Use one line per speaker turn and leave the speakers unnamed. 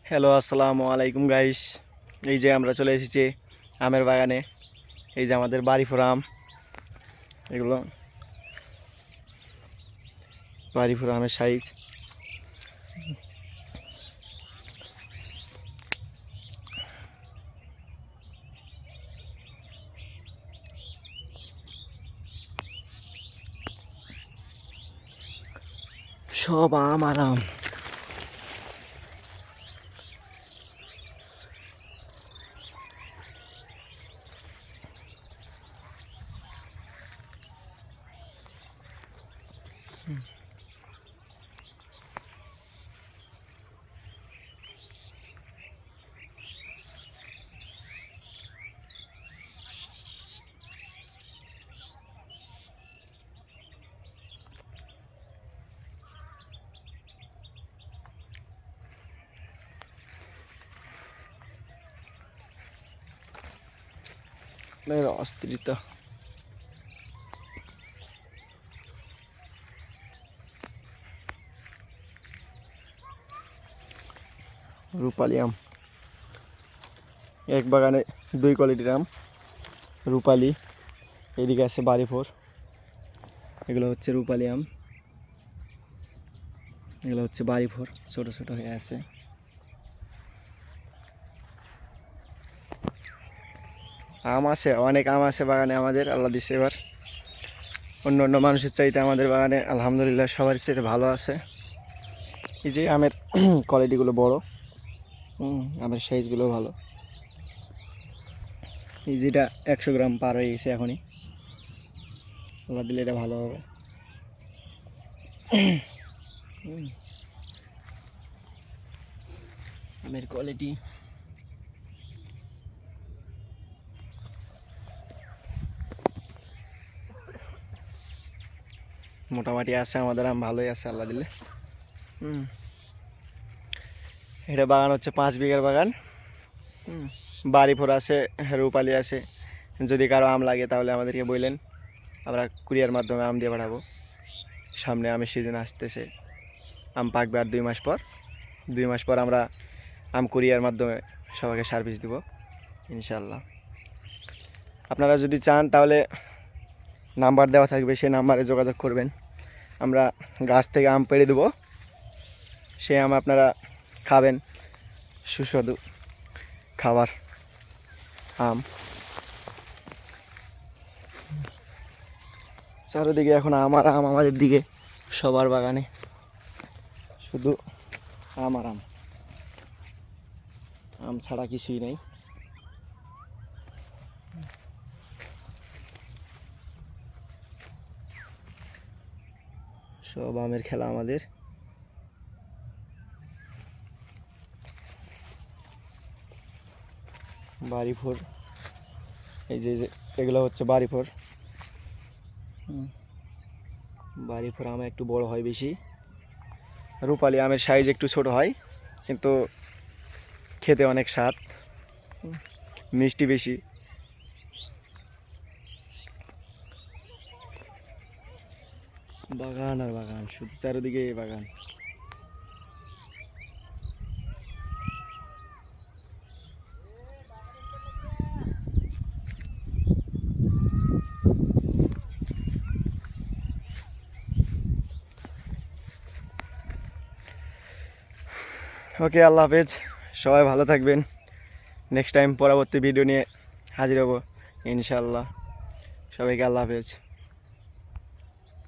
Hello, আসসালামু আলাইকুম guys. এই যে আমরা চলে এসেছি আমের বাগানে। এই যে আমাদের বাড়িফোর আম, এগুলো বাড়িফোর আমের সাইজ। সব আম আর আম। অস্থিরিত রূপালি আম, এক বাগানে দুই কোয়ালিটির আম। রূপালি, এদিকে আছে বাড়িফোর। এগুলো হচ্ছে রূপালি আম, এগুলো হচ্ছে বাড়িফোর, ছোটো ছোটো হয়ে আছে। আম আছে, অনেক আম আছে বাগানে আমাদের, আল্লাহ দিছে এবার। অন্য অন্য মানুষের চাইতে আমাদের বাগানে আলহামদুলিল্লাহ সবার চাইতে ভালো আছে। এই যে আমের কোয়ালিটিগুলো বড়, আমের সাইজগুলো ভালো। এই যেটা 100 গ্রাম পার হয়ে গেছে এখনই, আল্লাহ দিলে এটা ভালো হবে। আমের কোয়ালিটি মোটামুটি আছে, আমাদের আম ভালোই আছে আল্লাহ দিলে। এটা বাগান হচ্ছে 5 বিঘার বাগান। বাড়িফোর আছে, রূপালি আছে। যদি কারো আম লাগে তাহলে আমাদেরকে বললেন, আমরা কুরিয়ার মাধ্যমে আম দিয়ে পাঠাবো। সামনে আমের সিজন আসতেছে, আম পাকবে আর 2 মাস পর। 2 মাস পর আমরা আম কুরিয়ার মাধ্যমে সবাইকে সার্ভিস দিব ইনশাল্লাহ। আপনারা যদি চান তাহলে নাম্বার দেওয়া থাকবে, সেই নাম্বারে যোগাযোগ করবেন। আমরা গাছ থেকে আম পেড়ে দেবো, সেই আম আপনারা খাবেন। সুস্বাদু খাবার আম। চারিদিকে এখন আম আর আম, আমাদের দিকে সবার বাগানে শুধু আম আর আম, আম ছাড়া কিছুই নেই। সব আমের খেলা আমাদের। বাড়িফোর, এই যে এগুলো হচ্ছে বাড়িফোর। বাড়িফোর আম একটু বড় হয় বেশি, রূপালি আমের সাইজ একটু ছোট হয়, কিন্তু খেতে অনেক স্বাদ, মিষ্টি বেশি। বাগান আর বাগান, শুধু চারিদিকে বাগান। ওকে, আল্লাহ হাফেজ, সবাই ভালো থাকবেন। নেক্সট টাইম পরবর্তী ভিডিও নিয়ে হাজির হব ইনশাল্লাহ। সবাইকে আল্লাহ হাফেজ।